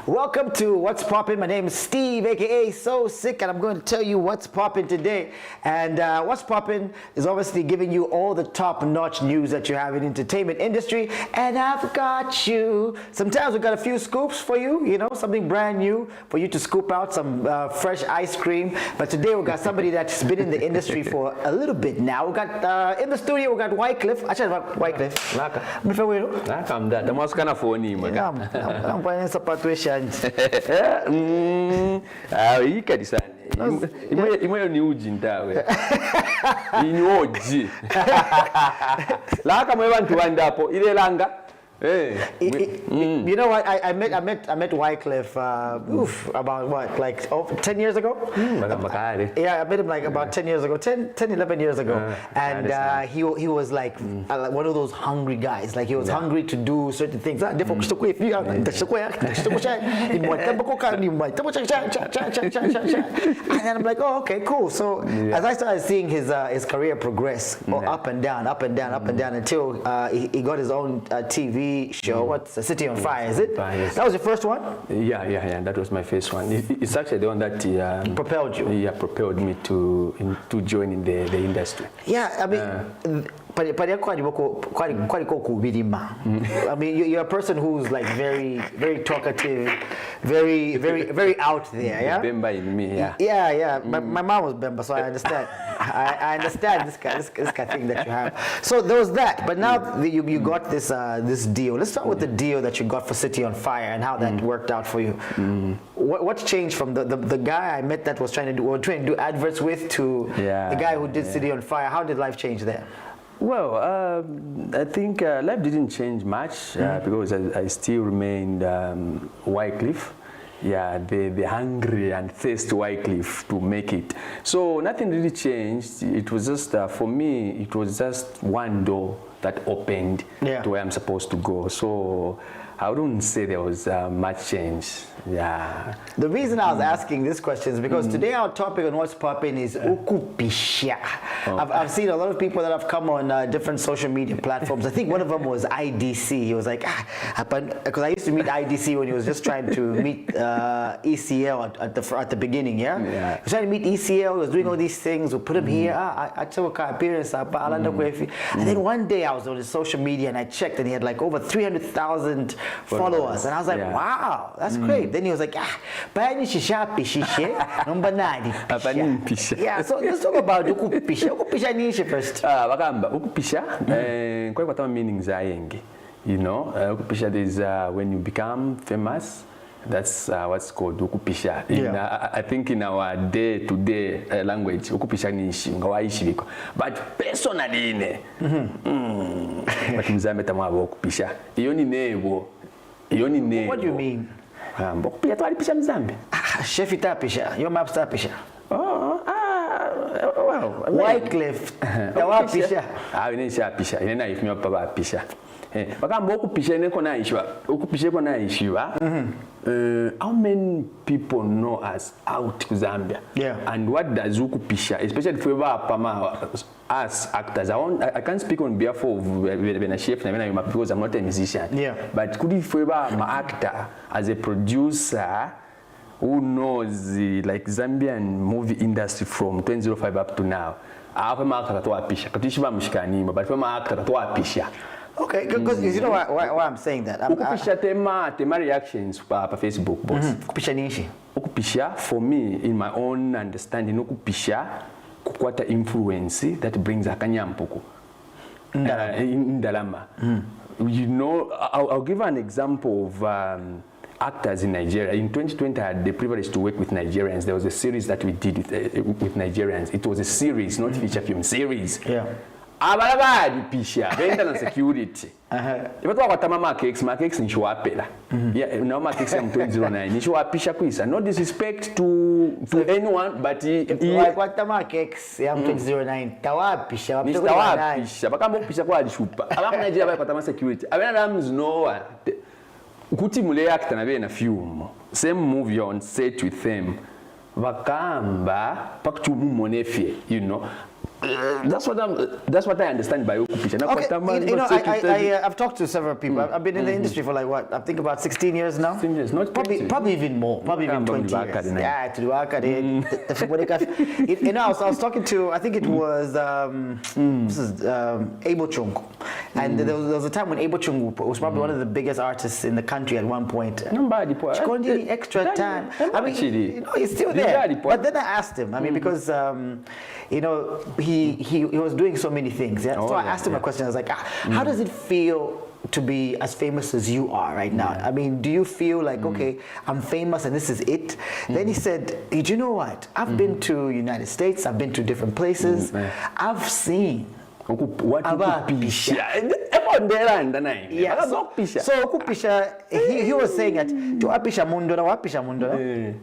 Welcome to What's Poppin'. My name is Steve, aka So Sick, and I'm going to tell you what's poppin' today. And what's poppin' is obviously giving you all the top-notch news that you have in the entertainment industry. And I've got you. Sometimes we've got a few scoops for you, you know, something brand new for you to scoop out, some fresh ice cream. But today we've got somebody that's been in the industry for a little bit now. We've got in the studio, we've got Wycliffe. Actually, Wycliffe. I'm that. I'm kind of funny, man. I'm playing situation. You can decide. Imwe ni uji ntawe. Inyoji. Laka mwe bantu bandapo ile langa. You know what? I met Wycliffe about what, like 10 years ago? Yeah, I met him like about 10 years ago, 10, 11 years ago. And he was like one of those hungry guys. Like he was hungry to do certain things. And then I'm like, oh, okay, cool. So as I started seeing his career progress, up and down, until he got his own TV show. What's City on Fire? Is it? That was your first one? Yeah. That was my first one. It's actually the one that propelled you. Yeah, propelled me to join in the industry. Yeah, I mean. I mean, you're a person who's like very talkative, very out there, yeah? Bemba in me, yeah. Yeah. My mom was Bemba, so I understand. I understand this kind of thing that you have. So there was that, but now you got this deal. Let's start with the deal that you got for City on Fire and how that worked out for you. What's changed from the guy I met that was trying to do adverts with to the guy who did City on Fire? How did life change there? Well, I think life didn't change much because I still remained Wycliffe. Yeah, the hungry and thirsty Wycliffe to make it. So nothing really changed. It was just, for me, it was just one door that opened to where I'm supposed to go. So I wouldn't say there was much change. Yeah. The reason I was asking this question is because today our topic on What's Poppin' is Ukupisha. I've seen a lot of people that have come on different social media platforms. I think one of them was IDC. He was like, because I used to meet IDC when he was just trying to meet ECL at the beginning, yeah? He was trying to meet ECL, he was doing all these things, we'll put him here, I took an appearance, and then one day I was on his social media and I checked and he had like over 300,000 followers. And I was like, wow, that's great. Then he was like, yeah, so let's talk about Ukupisha. Ukupisha nishi first. Ukupisha, kwa kama meanings ayengi. You know, Ukupisha is when you become famous. That's what's called Ukupisha. I think in our day-to-day language, Ukupisha ni ishi, ngawaishi biko. But personally, but mzambe tamwa Ukupisha. Iyoni nebo. What do you mean? Ukupisha tu alipisha mzambe. Chef itapisha. Your map's tapisha. Well, Wycliffe. Tawapisha. Inesha pisha. Inena ifimyo papa pisha. Bakamba ukupisha neko na ishwa. Ukupisha ko na ishwa. How many people know us out to Zambia? Yeah. And what does Ukupisha, especially for us actors? I can't speak on behalf of the chef because I'm not a musician. Yeah. But could you favor my actor as a producer who knows like Zambian movie industry from 2005 up to now? But okay, because you know why I'm saying that. Ukupisha tema reactions pa Facebook, boss. Ukupisha nishi. Ukupisha, for me, in my own understanding, Ukupisha kukwata influence that brings akanyampuku. Ndalama. You know, I'll give an example of actors in Nigeria. In 2020, I had the privilege to work with Nigerians. There was a series that we did with Nigerians. It was a series, not feature film, series. Yeah. Abalabadi pisha, vendor and security. If I talk about cakes in Shwapela. Yeah, now my cakes am 2009. Ni Shwapisha kwisa. No disrespect to anyone, but like what the cakes am 2009. Tawapisha, tawapisha. Bakamba pisha kwa alishupa. Abaka Nigeria ba kwatama security. Abena names no. Kuti mule actor na be na film. Same movie on set with them. Bakamba pakuchumu monefie, you know. That's what I understand by Ukupisha. Okay, I've talked to several people. I've been in the industry for like what? I think about 16 years now. 16 years, not probably even more. Probably even 20 years. Yeah, to I was talking to, I think it was Abel Chung, and there was a time when Abel Chung was probably one of the biggest artists in the country at one point. Any extra time. I mean, he's still there. But then I asked him. I mean, because he was doing so many things. Yeah? So I asked him a question. I was like, how does it feel to be as famous as you are right now? I mean, do you feel like, okay, I'm famous and this is it? Then he said, do you know what? I've been to United States. I've been to different places. I've seen Ukupisha. Yeah. So Ukupisha, he was saying that to wapisha mundora.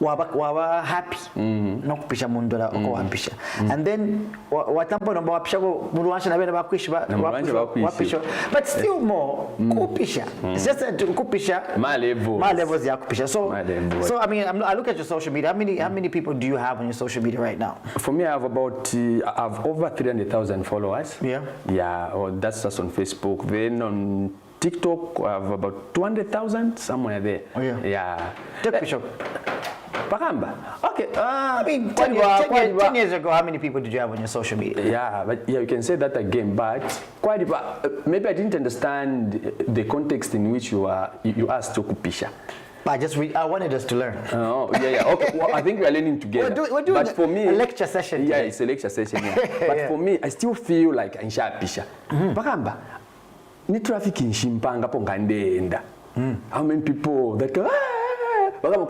Waba happy nokupisha mundora wapisha, and then watampo namba wapisha muluwansha na bena wapisha, but still more kupisha. It's just that kupisha my levels ya kupisha. So I mean, I look at your social media. How many people do you have on your social media right now? For me, I have over 300,000 followers. Or that's just on Facebook. Then on TikTok, I have about 200,000 somewhere there. Take a picture. Okay. I mean, 10 years ago, how many people did you have on your social media? But you can say that again. But maybe I didn't understand the context in which you asked Ukupisha. I wanted us to learn. Okay. Well, I think we are learning together. We're doing for me, a lecture session. Yeah, it's a lecture session. But for me, I still feel like Pisha. Ni traffic in Shimpanga Pongandenda. How many people that go, I'm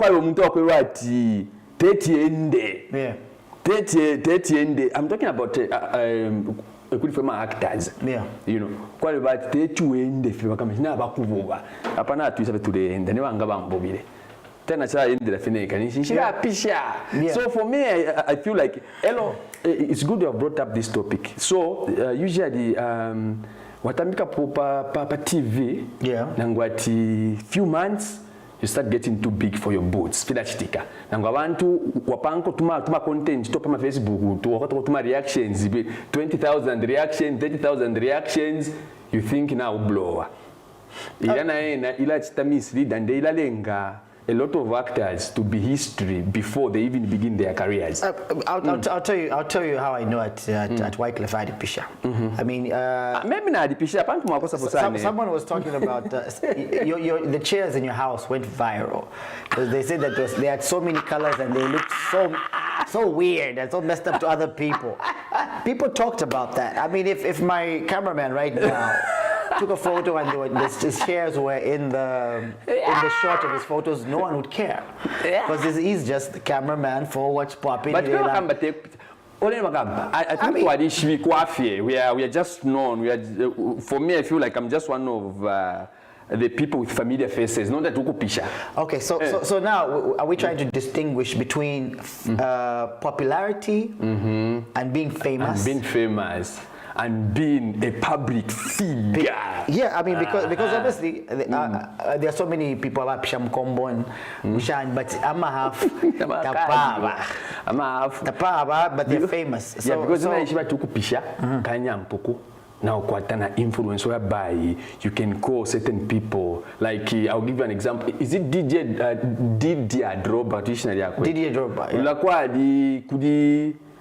talking about a good for my actors. You know, quite about 30 end if you come in Abakuva. Apana to the end, the new Angabambobile. Then I say in the Pisha. So for me, I feel like, it's good you have brought up this topic. So usually, watamika papa TV, nangwati few months you start getting too big for your boots. Fila chitika. Nangwabantu wapanko tuma content top my Facebook to tuma reactions 20,000 reactions, 30,000 reactions. You think now blower. Ila chita mislead and ila lenga a lot of actors to be history before they even begin their careers. I'll tell you how I know at Wycliffe Napisha. I mean, maybe not Napisha. Someone was talking about the chairs in your house went viral because they said that they had so many colors and they looked so weird and so messed up to other people. People talked about that. I mean, if my cameraman right now took a photo and his chairs were in the shot of his photos, no one would care because he's just the cameraman for what's popping. But I think we are just known. For me, I feel like I'm just one of the people with familiar faces, not that Ukupisha. Okay, so now are we trying to distinguish between popularity and being famous? And being a public figure. Yeah, I mean because obviously there are so many people about Pisham Kombo and but I'm a half Tapaba, but they're famous. Because when I Ukupisha, Kanyampuku. Now, Kwatana influence whereby you can call certain people. Like, I'll give you an example. Is it Didier Drogba? Didier Drogba.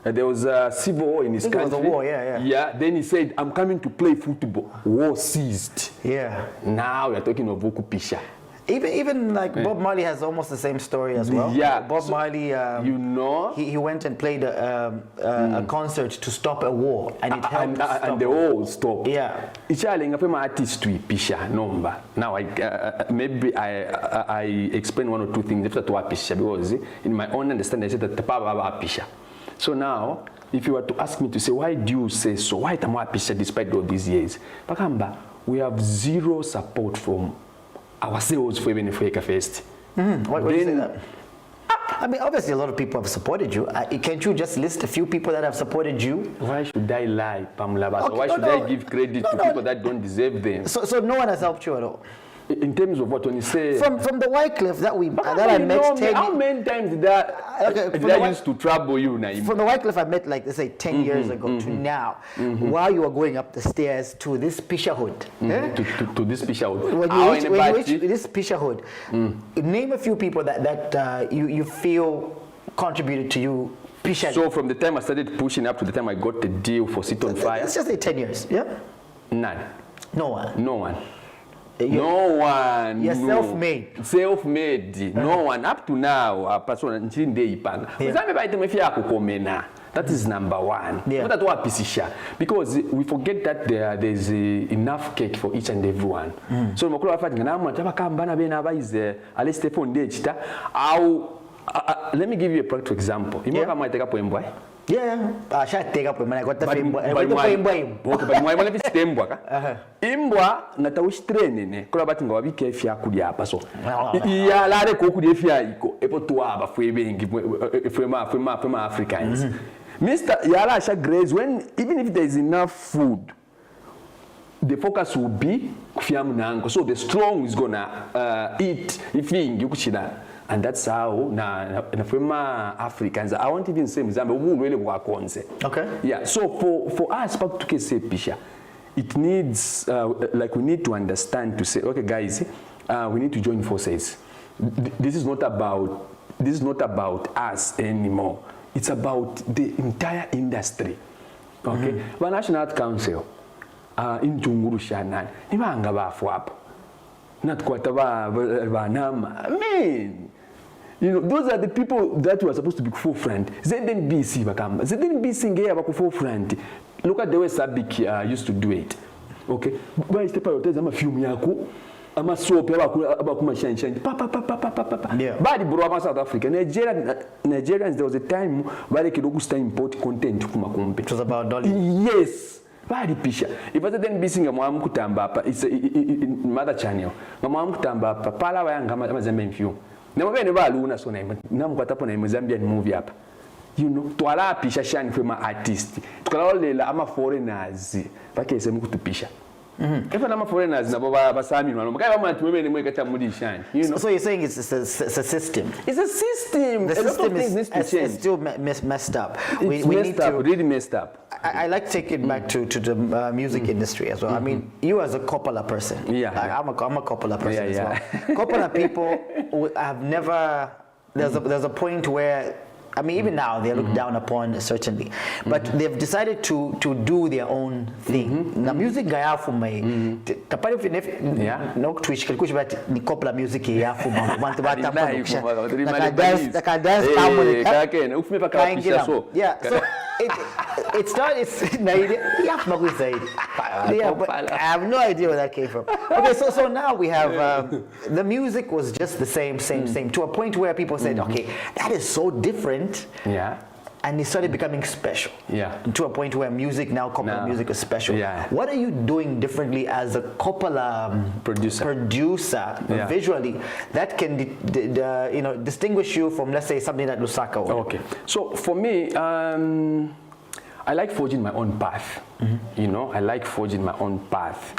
There was a civil war in his country. There was a war, yeah. Then he said, I'm coming to play football. War ceased. Yeah. Now we're talking of Ukupisha. Even like Bob Marley has almost the same story as well. Yeah. Bob Marley, he went and played a concert to stop a war, and it helped stop. And the war stopped. Yeah. It's a artistry Pisha number. Now maybe I explain one or two things after to Pisha because in my own understanding I said that Tapaba Pisha. So now, if you were to ask me to say, why do you say so? Why Pisha despite all these years? Pakamba, we have zero support from ourselves for even if we first. Why do you say that? I mean, obviously a lot of people have supported you. Can't you just list a few people that have supported you? Why should I lie, Pamela? Why should I give credit to people that don't deserve them? So no one has helped you at all? In terms of what, when you say... From the Wycliffe that I met 10 how many times did I used to trouble you, Naima? From the Wycliffe I met, like, let's say 10 years ago to now, while you were going up the stairs to this Pisha hood. To this Pisha hood. When you reach this Pisha hood, name a few people that you feel contributed to you. Pisha. So from the time I started pushing up to the time I got the deal for Sit on Fire? Let's just say 10 years, yeah? None. No one? No one. No one. You're self-made. Self-made. No one. Up to now, that is number one. Yeah. But that's because we forget that there's enough cake for each and everyone. So let me give you a practical example. Yeah, I should take up when I got the imbwa natawishi trene ne kola bati nga wabike efya kuli apa so ya lare ko kuli efya iko epo tuaba fwe bengi fwe Africans. Mr. Yala sha graze when even if there is enough food, the focus will be kufya munango, so the strong is gonna eat ifing yukuchida. And that's how na Africans, I won't even say Mzambe. Okay. Yeah. So for us, to say Pisha, it needs like we need to understand to say, okay, guys, we need to join forces. This is not about us anymore. It's about the entire industry. Okay. The National Art Council in Junguru Shanan, Nimanga Bafuap. Not quite man. You know, those are the people that were supposed to be forefront. ZNBC bakamba. ZNBC ngeya baku forefront. Look at the way Sabik used to do it. Okay. Why is the prioritize ama film yako? Ama soap abaku shine. Yeah. Badi bro ama South Africa. Nigerians, there was a time where they could import content kuma kumpe. It was about dollar. Yes. Badi Pisha. If I then busy ngamwa mkutamba, it's a mother channel. Ngamwa mkutamba pala wayanga mazembe film. Never Luna so name Namquatapo name Zambian movie up. You know, to ala Pisha shine from my artist. To all the ama foreigners, Vakesem to Pisha. If I'm a foreigner, Basami, you know. So you're saying it's a system? It's a system. The system is still messed up. We need to really messed up. I like to take it back to the music industry as well. I mean, you as a Coppola person. Yeah. I'm a Coppola person as well. Coppola people have never. There's a point where, I mean, even now they look down upon, certainly, but they've decided to do their own thing. Na music gaya fuma tapari no twitch kalikushi but ni Coppola music ya fuma bantu batamusha nakadance so yeah, so it started yeah, but I have no idea where that came from. Okay, so now we have the music was just the same to a point where people said, okay, that is so different. Yeah. And it started becoming special. Yeah. To a point where music now, Coppola music is special. Yeah. What are you doing differently as a Coppola producer visually that can distinguish you from, let's say, something like Lusaka? Okay. So for me, I like forging my own path. You know, I like forging my own path.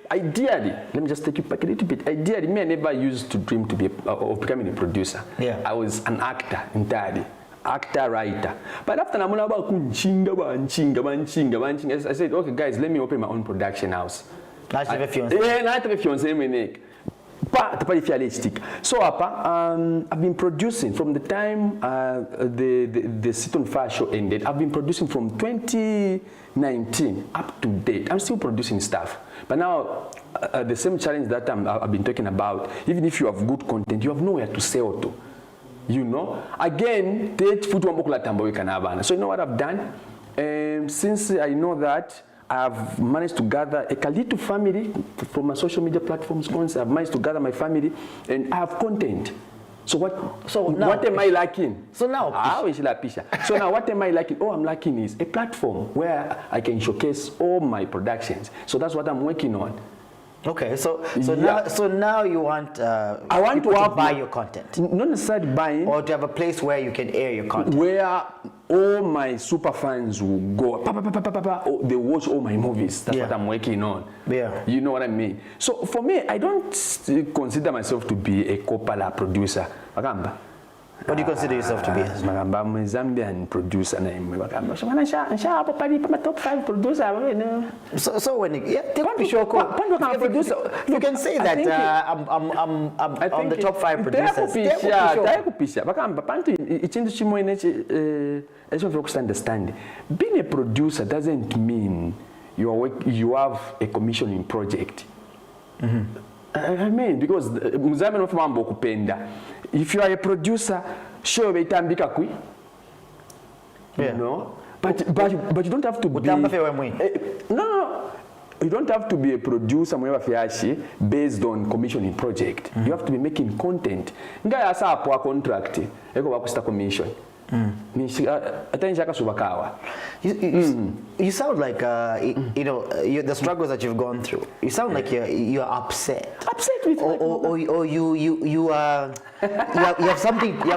Ideally, let me just take you back a little bit. Ideally, me, I never used to dream to be of becoming a producer. Yeah. I was an actor entirely. Actor, writer. But after I said, okay, guys, let me open my own production house. So I've been producing from the time the Sit on Fire show ended. I've been producing from 2019 up to date. I'm still producing stuff. But now the same challenge that I've been talking about, even if you have good content, you have nowhere to sell to. You know, again, so you know what I've done? Since I know that, I've managed to gather a little family from my social media platforms. I've managed to gather my family, and I have content. So what am I lacking? So now, what am I lacking? All I'm lacking is a platform where I can showcase all my productions. So that's what I'm working on. Okay, so now you want I want to buy your content, not necessarily buying, or to have a place where you can air your content. Where all my super fans will go, they watch all my movies. That's what I'm working on. Yeah. You know what I mean? So for me, I don't consider myself to be a Coppola producer. What do you consider yourself to be? I'm a Zambian producer. Top 5 producer. So when you can say that I'm on the top 5 producers. Understand. Being a producer doesn't mean you have a commissioning project. I mean, because if you are a producer, sure, you know, but you don't have to be. No. You don't have to be a producer based on commissioning project. You have to be making content. Nga asa a contract, eko bakusta commission. You sound like you know the struggles that you've gone through. You sound like you're upset. Upset with or you have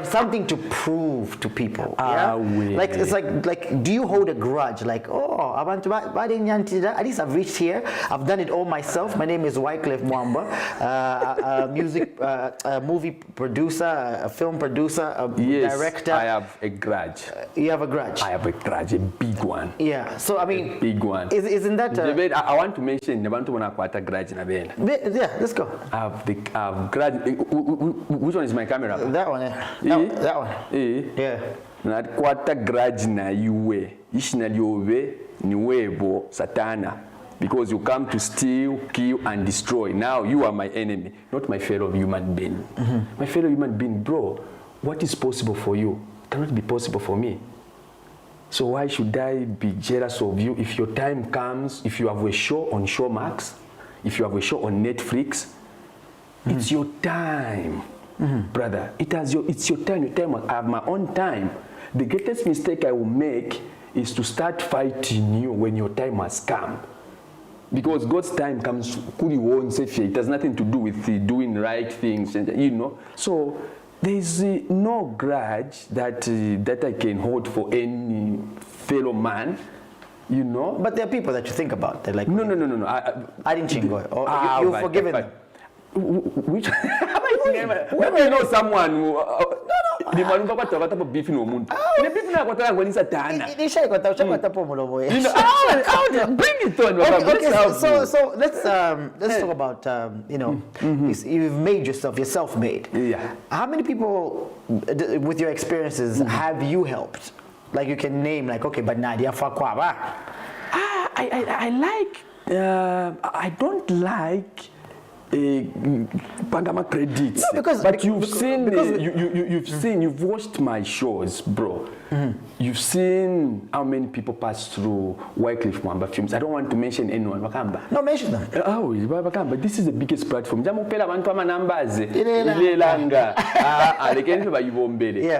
something to prove to people. Yeah? Like it's like do you hold a grudge? Like at least I've reached here. I've done it all myself. My name is Wycliffe Mwamba, a movie producer, a film producer, a director. I have a grudge. You have a grudge? I have a grudge, a big one. Yeah. So I mean, a big one. Isn't that? I want to mention. I want to a grudge na bela. Yeah, let's go. I have grudge. Which one is my camera? That one. No, that one. Yeah. Na kwata grudge na iwe. Ishina liove niwebo satana. Because you come to steal, kill, and destroy. Now you are my enemy, not my fellow human being. My fellow human being, bro. What is possible for you cannot be possible for me. So why should I be jealous of you if your time comes, if you have a show on Showmax, if you have a show on Netflix, it's your time, brother. It's your time. Your time. I have my own time. The greatest mistake I will make is to start fighting you when your time has come. Because God's time comes, it has nothing to do with doing right things, you know. So there is no grudge that I can hold for any fellow man, you know. But there are people that you think about. They're like, no. I didn't chingo. You've forgiven them. Which? When you know someone who. The man who got to beef in umuntu. The beef na kwataka ngoni satana. Bring it on. Okay, so let's talk about you know, you've made yourself. You're self-made. Yeah. How many people with your experiences have you helped? Like you can name, like, okay, but Nadia Fakwa. I don't like Pangama credits. No, but you've watched my shows, bro. You've seen how many people pass through Wycliffe Mwamba films. I don't want to mention anyone. No, mention them. But this is the biggest platform.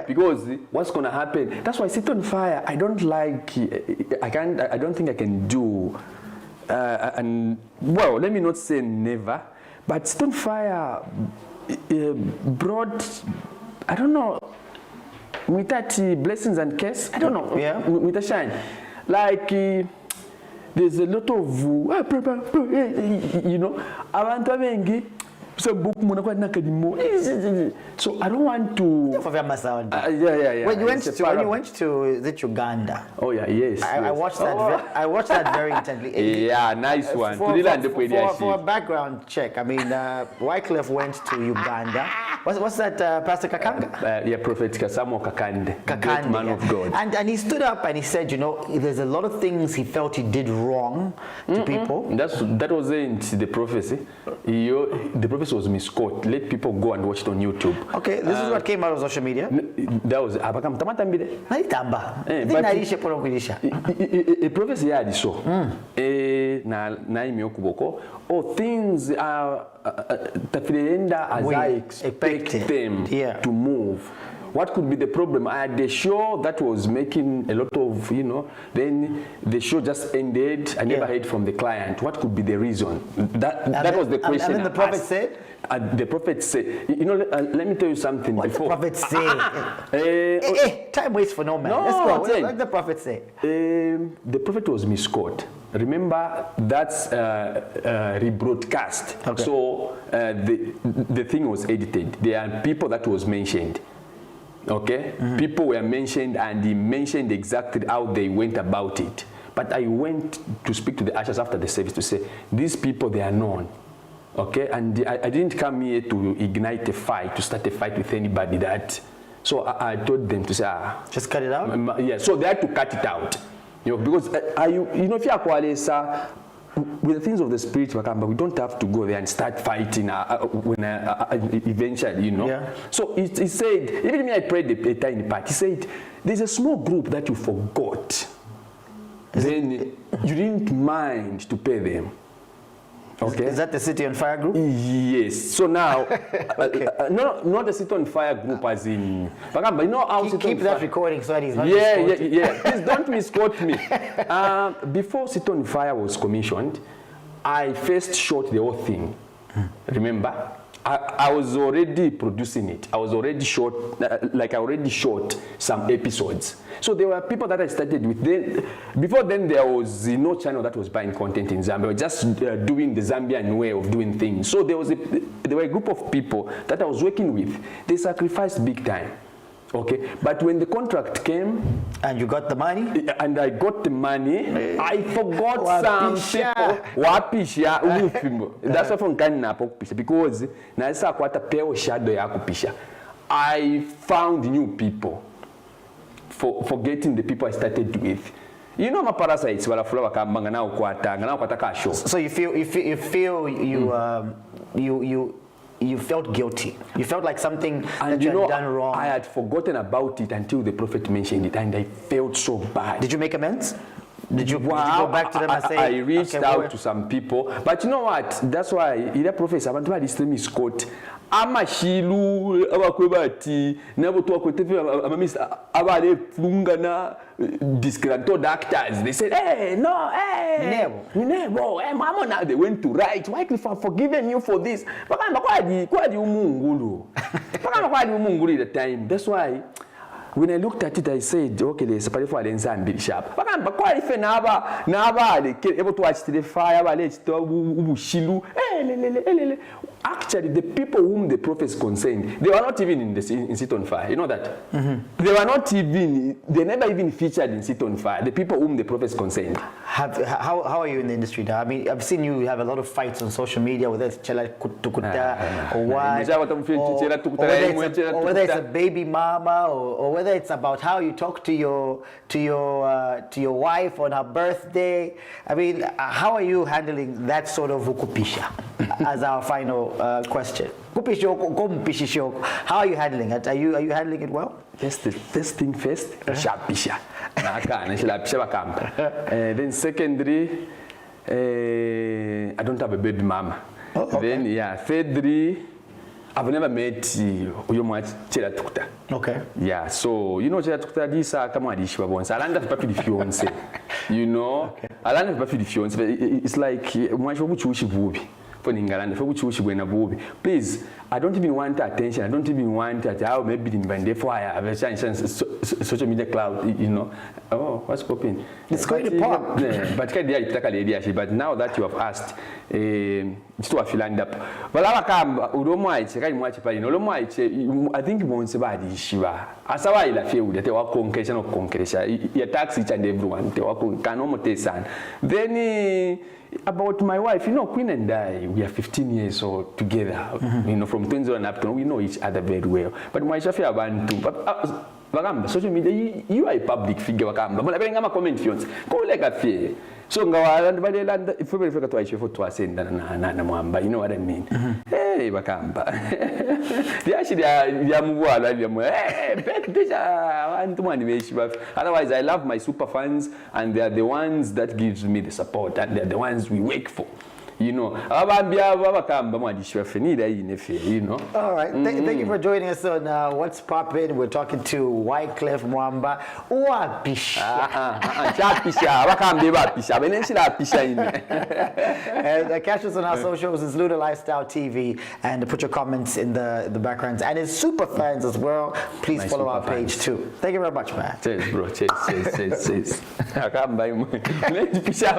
Because what's gonna happen? That's why Sit on Fire. I don't like. I don't think I can do. And well, let me not say never. But Stonefire brought, I don't know, with that blessings and curse, I don't know, with a shine. Like, there's a lot of, you know, so I don't want to. When you went to is it Uganda? Oh yeah, yes. I watched that. I watched that very intently. Yeah, nice one. For a background check, I mean, Wycliffe went to Uganda. What's that, Pastor Kakanga? Yeah, Prophet Kasamo Kakande, great man of God. And he stood up and he said, you know, there's a lot of things he felt he did wrong to people. That wasn't the prophecy. The prophecy was misquoted. Let people go and watch it on YouTube. Okay, this is what came out of social media. That was Abakam Tamatambide. A prophecy had so. Oh, things are as I expect them to move. what could be the problem? I had a show that was making a lot of, then the show just ended. I never heard from the client. What could be the reason? That was the question. And then the prophet said? The prophet said, let me tell you something. What before. the prophet say? Time waits for no man. No, let's go. What did the prophet say? The prophet was misquoted. Remember, that's rebroadcast. Okay. So the thing was edited. There are people that was mentioned. Okay? People were mentioned, and he mentioned exactly how they went about it. But I went to speak to the ushers after the service to say, these people, they are known. Okay? And I didn't come here to ignite a fight, to start a fight with anybody that. So I told them to say, just cut it out? Yeah, so they had to cut it out. Because if you are Kualesa, with the things of the spirit, we don't have to go there and start fighting eventually, Yeah. So he said, even me, I prayed a tiny part. He said, there's a small group that you forgot. Then you didn't mind to pay them. Okay. Is that the City on Fire group? Yes. So now, no, not the City on Fire group as in. But you know how keep that recording so that he's not Yeah. Please don't misquote me. Before City on Fire was commissioned, I first shot the whole thing. Remember? I was already producing it. I was already shot, I already shot some episodes. So there were people that I started with. Before then, there was no channel that was buying content in Zambia. We were just doing the Zambian way of doing things. So there were a group of people that I was working with. They sacrificed big time. Okay, but when the contract came, and you got the money, and I got the money, I forgot some people. Wapisha, that's why from Ghana Ukupisha, because na isa kwata peo shadow ya Ukupisha. I found new people, forgetting the people I started with. You know, my parasites wala fula wakambanga na ukwata kasho. So you feel you felt guilty. You felt like something that you had done wrong. I had forgotten about it until the prophet mentioned it, and I felt so bad. Did you make amends? Did you go back to them and say? I reached out to some people, but you know what? That's why the prophet abantu bali is quote. Amashilu abakwebati nabo twakweteve amamisa abale flungana discreto doctors. They said, hey, no, hey, Nebo, hey, mama, now they went to write. Why if I've forgiven you for this? Bakamba kwadi umungulu. Bakamba kwadi umungulu at the time. That's why when I looked at it, I said, okay, there's a for the Zambi sharp. Bakamba kwadi fe naba able to watch the fire, ubushilu. Actually, the people whom the prophets concerned, they were not even in Sit on Fire. You know that? They were not even, they never even featured in Sit on Fire. The people whom the prophets concerned. How are you in the industry now? I mean, I've seen you have a lot of fights on social media, whether it's Chela Tukuta or what, or whether it's a baby mama, or whether it's about how you talk to your wife on her birthday. I mean, how are you handling that sort of ukupisha as our final question? How are you handling it? Are you handling it well? First thing first, Napisha. Then secondly, I don't have a baby mama. Then thirdly, I've never met Chela Tukta. Okay. Yeah, so Chela Tukta this kama adishiba bonsa. Alanda pas de fiance. Alanda pas de fiance. It's like moi je veux chushi vubi. Please, I don't even want attention. I don't even want that. How maybe in Bande for I have a chance social media cloud, Oh, what's popping? It's going to pop. But now that you have asked, it's to have lined up. But I think once about Shiva. As I feel that they were concretion of concretion. You tax each and everyone. They were then about my wife, Queen and I, we are 15 years old together. From 20 and up to now, we know each other very well. But my wife, I want to. Social media, you are a public figure. But I am a comment fiance. Go like a fear. So, if we forget to achieve for send you know what I mean? Hey, Bakamba. They actually are otherwise, I love my super fans, and they are the ones that gives me the support, and they are the ones we work for. you know. Abambia babakamba mwadishwa fenida inefe, you know. All right. Thank you for joining us on What's Poppin'. We're talking to Wycliffe Mwamba. Ukwapusha. Napisha, abakambe bapisha, benenshi Napisha ine. And catch us on our socials. It's Luda Lifestyle TV, and put your comments in the backgrounds. And his super fans as well. Please follow our page too. Thank you very much, man. Cheers, bro. Cheers. Akamba imwe. Napisha.